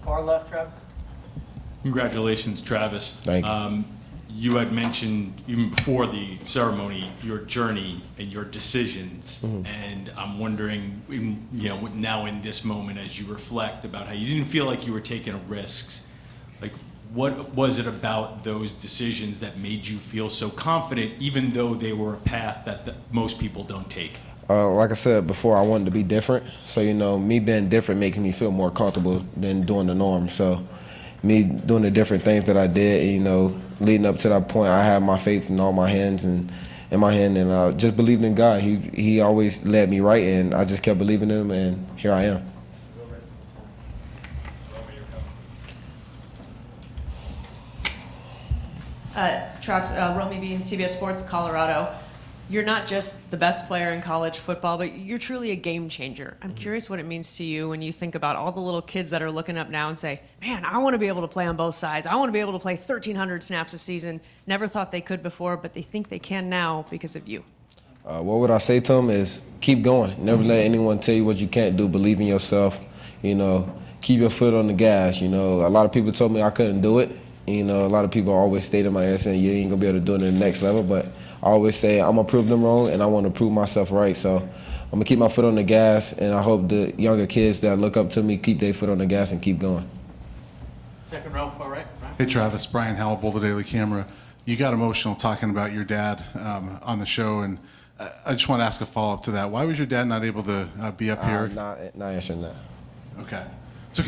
Far left, Travis. Congratulations, Travis. Thank you. You had mentioned, even before the ceremony, your journey and your decisions. And I'm wondering, now in this moment, as you reflect about how you didn't feel like you were taking risks, like what was it about those decisions that made you feel so confident, even though they were a path that most people don't take? Like I said before, I wanted to be different. So, me being different makes me feel more comfortable than doing the norm. So, me doing the different things that I did, leading up to that point, I had my faith in all my hands and in my hand, and just believed in God. He always led me right, and I just kept believing in Him, and here I am. Travis, Romy Bean, CBS Sports, Colorado. You're not just the best player in college football, but you're truly a game changer. I'm curious what it means to you when you think about all the little kids that are looking up now and say, man, I want to be able to play on both sides. I want to be able to play 1,300 snaps a season. Never thought they could before, but they think they can now because of you. What would I say to them is keep going. Never let anyone tell you what you can't do. Believe in yourself. Keep your foot on the gas. A lot of people told me I couldn't do it. A lot of people always stayed in my ear saying you ain't going to be able to do it in the next level, but I always say I'm going to prove them wrong, and I want to prove myself right. So I'm going to keep my foot on the gas, and I hope the younger kids that look up to me keep their foot on the gas and keep going. Second row, far right. Brian. Hey, Travis. Brian Howell, the Daily Camera. You got emotional talking about your dad on the show, and I just want to ask a follow-up to that. Why was your dad not able to be up here? Not answering that. Okay. So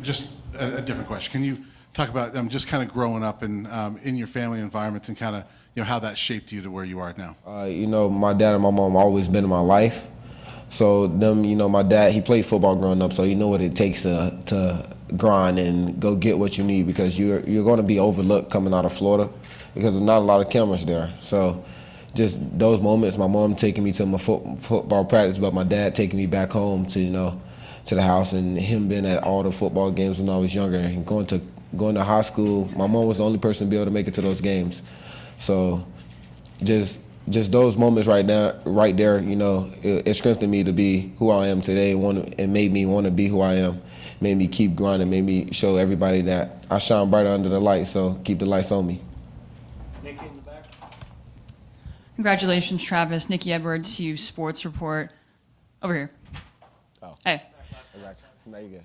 just a different question. Can you talk about just kind of growing up in your family environment and kind of how that shaped you to where you are now? My dad and my mom always been in my life. So my dad, he played football growing up, so you know what it takes to grind and go get what you need, because you're going to be overlooked coming out of Florida because there's not a lot of cameras there. So just those moments, my mom taking me to my football practice, but my dad taking me back home to to the house, and him being at all the football games when I was younger, and going to high school. My mom was the only person to be able to make it to those games. So just those moments right there, it strengthened me to be who I am today, and made me want to be who I am, made me keep grinding, made me show everybody that I shine brighter under the light, so keep the lights on me. Nikki in the back. Congratulations, Travis. Nikki Edwards, CU Sports Report. Over here. Oh. Hey. I got you. Now you good.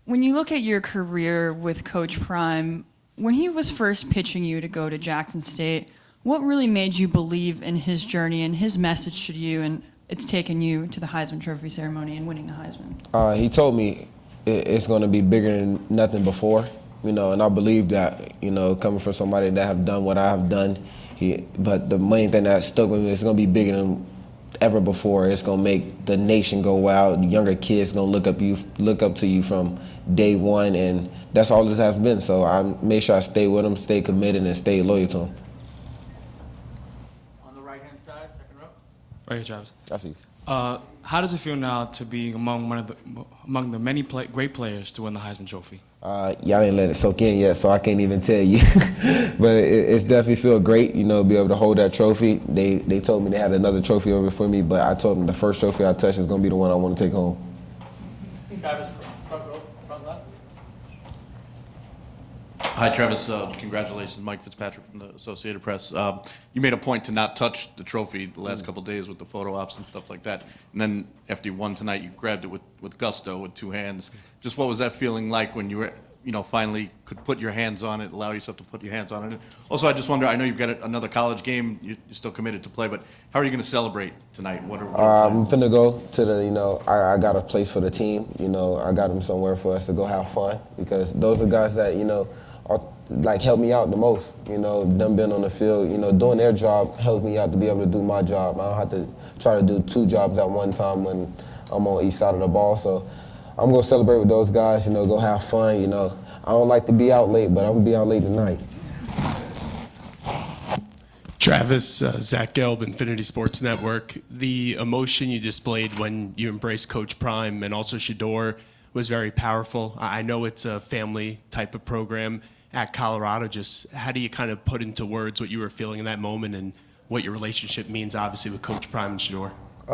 When you look at your career with Coach Prime, when he was first pitching you to go to Jackson State, what really made you believe in his journey and his message to you, and it's taken you to the Heisman Trophy ceremony and winning the Heisman? He told me it's going to be bigger than nothing before, and I believe that, coming from somebody that have done what I have done. But the main thing that stuck with me is going to be bigger than ever before. It's going to make the nation go wild. The younger kids going to look up to you from day one, and that's all this has been. So I made sure I stay with them, stay committed, and stay loyal to them. On the right-hand side, second row. Right here, Travis. I see. How does it feel now to be among the many great players to win the Heisman Trophy? Y'all ain't let it soak in yet, so I can't even tell you. But it's definitely feel great, be able to hold that trophy. They told me they had another trophy over for me, but I told them the first trophy I touch is going to be the one I want to take home. Travis, front row, front left. Hi, Travis. Congratulations, Mike Fitzpatrick from the Associated Press. You made a point to not touch the trophy the last couple of days with the photo ops and stuff like that. And then after you won tonight, you grabbed it with gusto, with two hands. Just what was that feeling like when you were, finally could put your hands on it, allow yourself to put your hands on it? Also, I just wonder, I know you've got another college game, you're still committed to play, but how are you going to celebrate tonight? I'm finna go to the, I got a place for the team. I got them somewhere for us to go have fun, because those are guys that, help me out the most. Them being on the field, doing their job helps me out to be able to do my job. I don't have to try to do two jobs at one time when I'm on each side of the ball. So I'm gonna celebrate with those guys, go have fun. I don't like to be out late, but I'm gonna be out late tonight. Travis, Zach Gelb, Infinity Sports Network. The emotion you displayed when you embraced Coach Prime and also Shador was very powerful. I know it's a family type of program at Colorado. Just how do you kind of put into words what you were feeling in that moment and what your relationship means, obviously, with Coach Prime and Shador?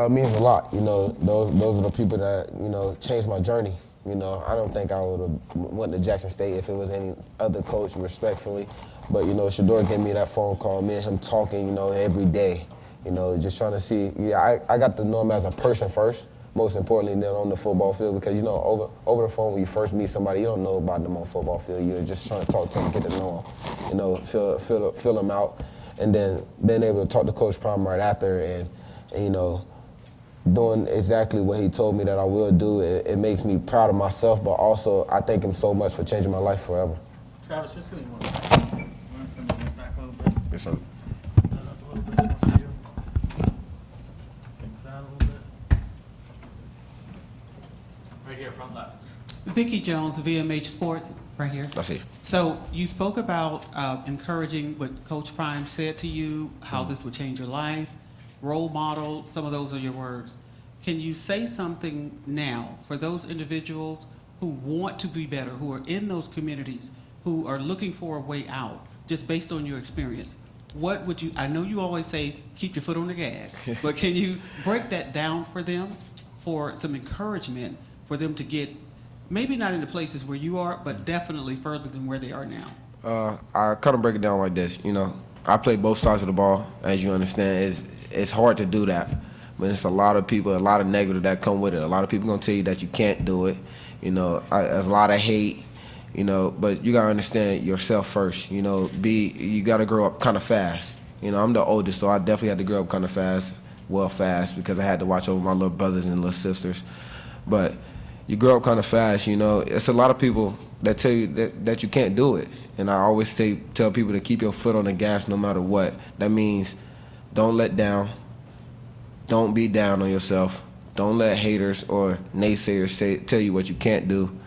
Means a lot. You know, those are the people that, you know, changed my journey. You know, I don't think I would have went to Jackson State if it was any other coach, respectfully. But, you know, Shador gave me that phone call, me and him talking, you know, every day. You know, just trying to see, I got to know him as a person first, most importantly, than on the football field, because, you know, over the phone, when you first meet somebody, you don't know about them on the football field. You're just trying to talk to them, get to know them, you know, fill them out. And then being able to talk to Coach Prime right after and you know, doing exactly what he told me that I will do, it makes me proud of myself, but also I thank him so much for changing my life forever. Travis, just give me one back. You want to come back a little bit? Yes, sir. Turn up a little bit more for you. Things out a little bit. Right here, front left. Vicki Jones, VMH Sports, right here. I see. So you spoke about encouraging what Coach Prime said to you, how this would change your life, role model, some of those are your words. Can you say something now for those individuals who want to be better, who are in those communities, who are looking for a way out, just based on your experience? What would you, I know you always say, keep your foot on the gas, but can you break that down for them, for some encouragement, for them to get, maybe not in the places where you are, but definitely further than where they are now? I kind of break it down like this, you know. I play both sides of the ball, as you understand. It's hard to do that, but it's a lot of people, a lot of negative that come with it. A lot of people gonna tell you that you can't do it. You know, there's a lot of hate, you know, but you gotta understand yourself first. You know, you gotta grow up kind of fast. You know, I'm the oldest, so I definitely had to grow up kind of fast, because I had to watch over my little brothers and little sisters. But you grow up kind of fast, you know. It's a lot of people that tell you that you can't do it. And I always tell people to keep your foot on the gas no matter what. That means don't let down. Don't be down on yourself. Don't let haters or naysayers tell you what you can't do.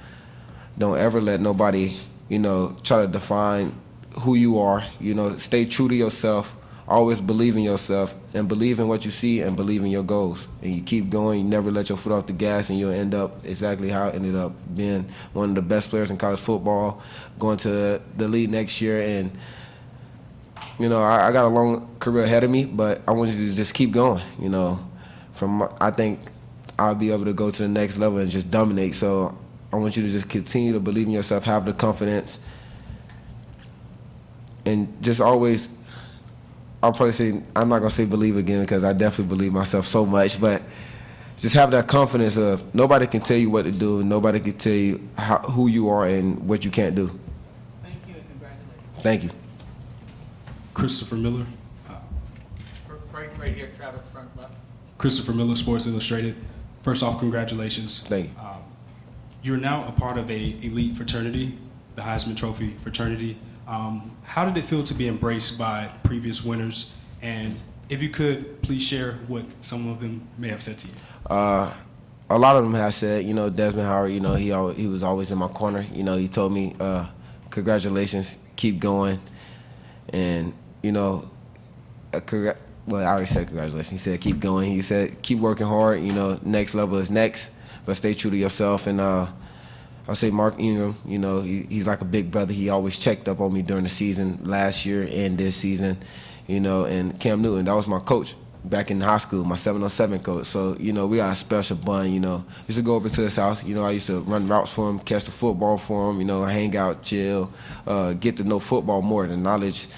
Don't ever let nobody, you know, try to define who you are. You know, stay true to yourself. Always believe in yourself and believe in what you see and believe in your goals. And you keep going. You never let your foot off the gas, and you'll end up exactly how I ended up, being one of the best players in college football, going to the league next year. And you know, I got a long career ahead of me, but I want you to just keep going. You know, I think I'll be able to go to the next level and just dominate. So I want you to just continue to believe in yourself, have the confidence, and just always. I'll probably say, I'm not gonna say believe again, because I definitely believe myself so much, but just have that confidence of nobody can tell you what to do, nobody can tell you who you are and what you can't do. Thank you and congratulations. Thank you. Christopher Miller. Right here, Travis, front left. Christopher Miller, Sports Illustrated. First off, congratulations. Thank you. You're now a part of a elite fraternity, the Heisman Trophy fraternity. How did it feel to be embraced by previous winners? And if you could, please share what some of them may have said to you. A lot of them have said, you know, Desmond Howard, you know, he was always in my corner. You know, he told me, congratulations, keep going. And, you know, well, I already said congratulations. He said keep going. He said keep working hard. You know, next level is next, but stay true to yourself. And I'll say Mark Ingram, you know, he's like a big brother. He always checked up on me during the season, last year and this season, you know. And Cam Newton, that was my coach back in high school, my 707 coach. So, you know, we got a special bond, you know. Used to go over to his house. You know, I used to run routes for him, catch the football for him, you know, hang out, chill, get to know football more, the knowledge,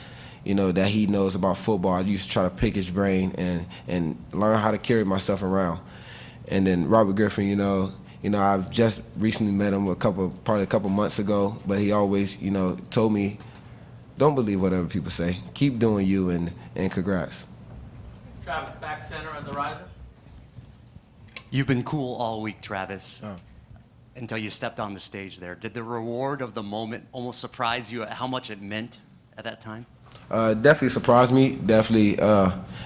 you know, that he knows about football. I used to try to pick his brain and learn how to carry myself around. And then Robert Griffin, you know, I've just recently met him probably a couple months ago, but he always, you know, told me, don't believe whatever people say. Keep doing you, and congrats. Travis, back center on the risers. You've been cool all week, Travis, until you stepped on the stage there. Did the reward of the moment almost surprise you at how much it meant at that time? Definitely surprised me. Definitely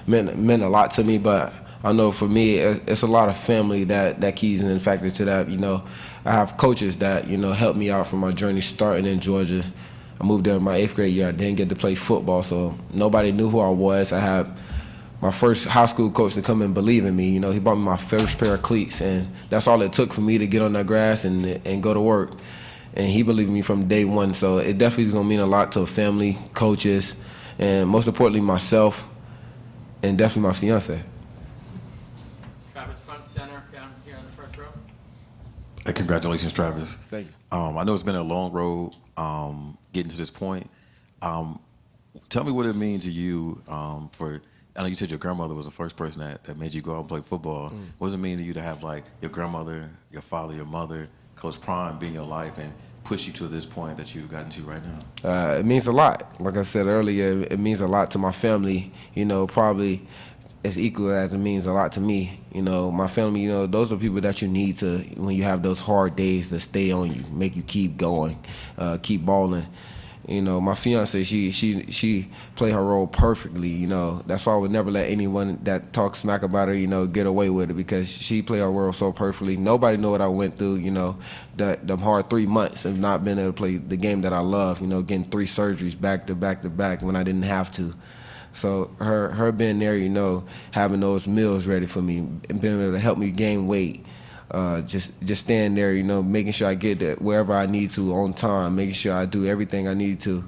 meant a lot to me, but I know for me, it's a lot of family that keys in factor to that. You know, I have coaches that, you know, helped me out from my journey starting in Georgia. I moved there in my 8th grade year. I didn't get to play football, so nobody knew who I was. I had my first high school coach to come and believe in me. You know, he bought me my first pair of cleats, and that's all it took for me to get on that grass and go to work. And he believed in me from day one, so it definitely is going to mean a lot to family, coaches, and most importantly, myself, and definitely my fiance. Travis, front center, down here on the first row. Hey, congratulations, Travis. Thank you. I know it's been a long road getting to this point. Tell me what it means to you I know you said your grandmother was the first person that made you go out and play football. What does it mean to you to have like your grandmother, your father, your mother, Coach Prime be in your life and push you to this point that you've gotten to right now? It means a lot. Like I said earlier, it means a lot to my family, probably as equal as it means a lot to me. My family, those are people that you need to, when you have those hard days, to stay on you, make you keep going, keep balling. My fiance, she played her role perfectly. That's why I would never let anyone that talks smack about her, get away with it, because she played her role so perfectly. Nobody know what I went through, the hard 3 months of not being able to play the game that I love, getting 3 surgeries back to back to back when I didn't have to. So her being there, having those meals ready for me and being able to help me gain weight. Just staying there, making sure I get wherever I need to on time, making sure I do everything I need to.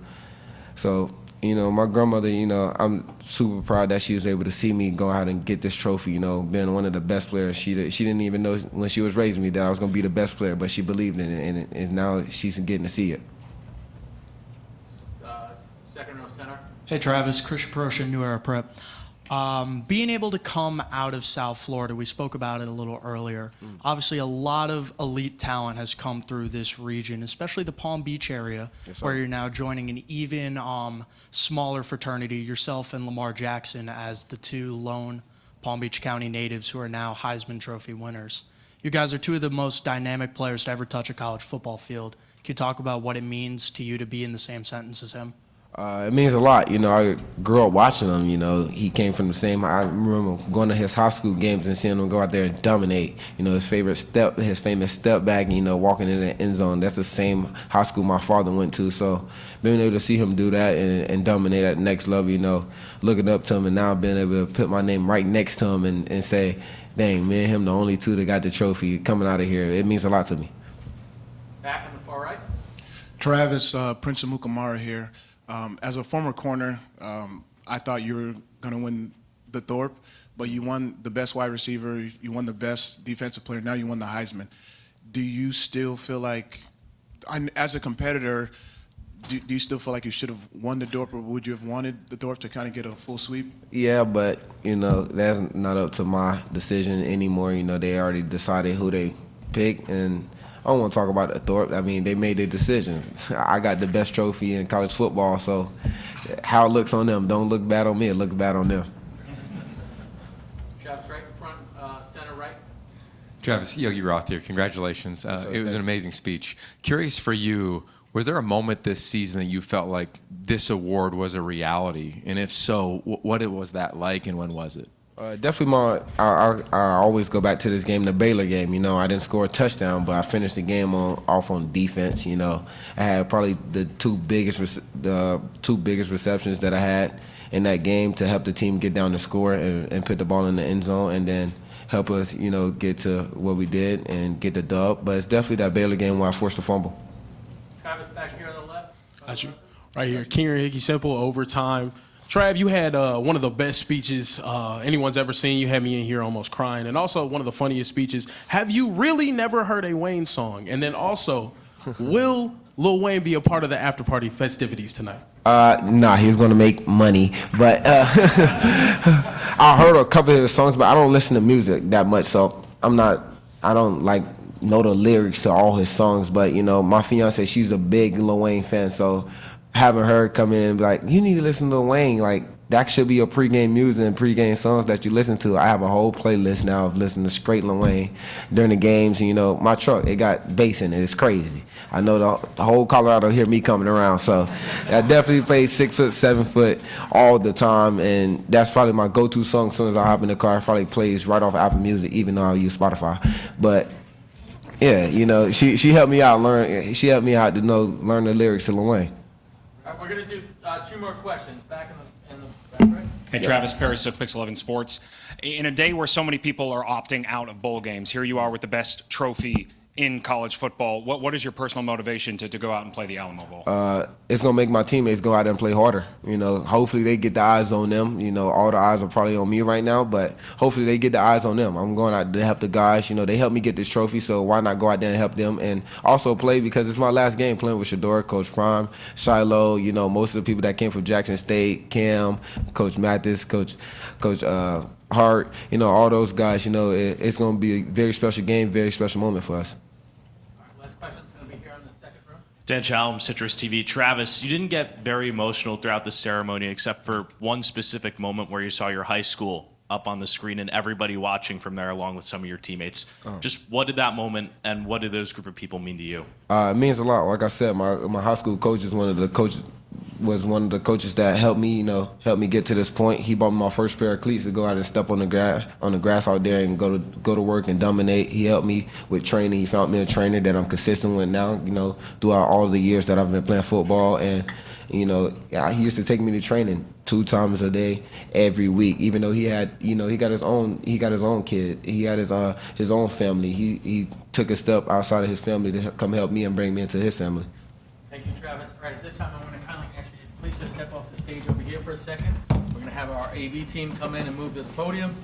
So, my grandmother, I'm super proud that she was able to see me go out and get this trophy, being one of the best players. She didn't even know when she was raising me that I was going to be the best player, but she believed in it, and now she's getting to see it. Second row center. Hey Travis, Christian Perosia, New Era Prep. Being able to come out of South Florida, we spoke about it a little earlier. Obviously, a lot of elite talent has come through this region, especially the Palm Beach area, where you're now joining an even smaller fraternity, yourself and Lamar Jackson as the 2 lone Palm Beach County natives who are now Heisman Trophy winners. You guys are 2 of the most dynamic players to ever touch a college football field. Can you talk about what it means to you to be in the same sentence as him? It means a lot. I grew up watching him. He came from the same. I remember going to his high school games and seeing him go out there and dominate. His famous step back, walking in the end zone. That's the same high school my father went to. So being able to see him do that and dominate at the next level, looking up to him, and now being able to put my name right next to him and say, dang, me and him the only 2 that got the trophy coming out of here. It means a lot to me. Back on the far right. Travis, Prince Amukamara here. As a former corner, I thought you were going to win the Thorpe, but you won the best wide receiver, you won the best defensive player, now you won the Heisman. Do you still feel like, as a competitor, do you still feel like you should have won the Thorpe, or would you have wanted the Thorpe to kind of get a full sweep? Yeah, but, that's not up to my decision anymore. They already decided who they picked, and I don't want to talk about the Thorpe. They made their decision. I got the best trophy in college football, so how it looks on them, don't look bad on me, it look bad on them. Travis, right in front, center right. Travis, Yogi Roth here. Congratulations. It was an amazing speech. Curious for you, was there a moment this season that you felt like this award was a reality? And if so, what was that like, and when was it? Definitely I always go back to this game, the Baylor game. I didn't score a touchdown, but I finished the game off on defense. I had probably the two biggest receptions that I had in that game to help the team get down the score and put the ball in the end zone, and then help us, get to what we did and get the dub. But it's definitely that Baylor game where I forced a fumble. Travis, back here on the left. That's you. Right here, Keenan Hickey Simple, overtime. Trav, you had one of the best speeches anyone's ever seen. You had me in here almost crying. And also one of the funniest speeches. Have you really never heard a Wayne song? And then also, will Lil Wayne be a part of the after party festivities tonight? Nah, he's gonna make money. But I heard a couple of his songs, but I don't listen to music that much, so I don't know the lyrics to all his songs. But my fiance, she's a big Lil Wayne fan, so having her come in and be like, you need to listen to Wayne, that should be your pregame music and pregame songs that you listen to. I have a whole playlist now of listening to straight Lil Wayne during the games. My truck, it got bass in it. It's crazy. I know the whole Colorado hear me coming around, so I definitely play 6 foot, 7 foot all the time, and that's probably my go-to song. As soon as I hop in the car, it probably plays right off Apple Music, even though I use Spotify. But yeah, she helped me out learn. She helped me out to learn the lyrics to Lil Wayne. All right, we're going to do 2 more questions. Back in the back right. Hey, Travis, Perisip, Pix 11 Sports. In a day where so many people are opting out of bowl games, here you are with the best trophy in college football. What is your personal motivation to go out and play the Alamo Bowl? It's gonna make my teammates go out there and play harder. You know, hopefully they get the eyes on them. You know, all the eyes are probably on me right now, but hopefully they get the eyes on them. I'm going out to help the guys. You know, they helped me get this trophy, so why not go out there and help them and also play, because it's my last game playing with Shador, Coach Prime, Shiloh. You know, most of the people that came from Jackson State, Cam, Coach Mathis, Coach Hart. You know, all those guys. You know, it's gonna be a very special game, very special moment for us. Dan Chalm, Citrus TV. Travis, you didn't get very emotional throughout the ceremony except for one specific moment where you saw your high school up on the screen and everybody watching from there along with some of your teammates. Just what did that moment and what did those group of people mean to you? It means a lot. Like I said, my high school coach was one of the coaches that helped me, you know, helped me get to this point. He bought me my first pair of cleats to go out and step on the grass out there and go to work and dominate. He helped me with training. He found me a trainer that I'm consistent with now, you know, throughout all the years that I've been playing football. And, you know, he used to take me to training 2 times a day, every week. Even though he had, you know, he got his own kid. He had his own family. He took a step outside of his family to come help me and bring me into his family. Thank you, Travis. All right, at this time, I'm going to kindly ask you to please just step off the stage over here for a second. We're going to have our AV team come in and move this podium.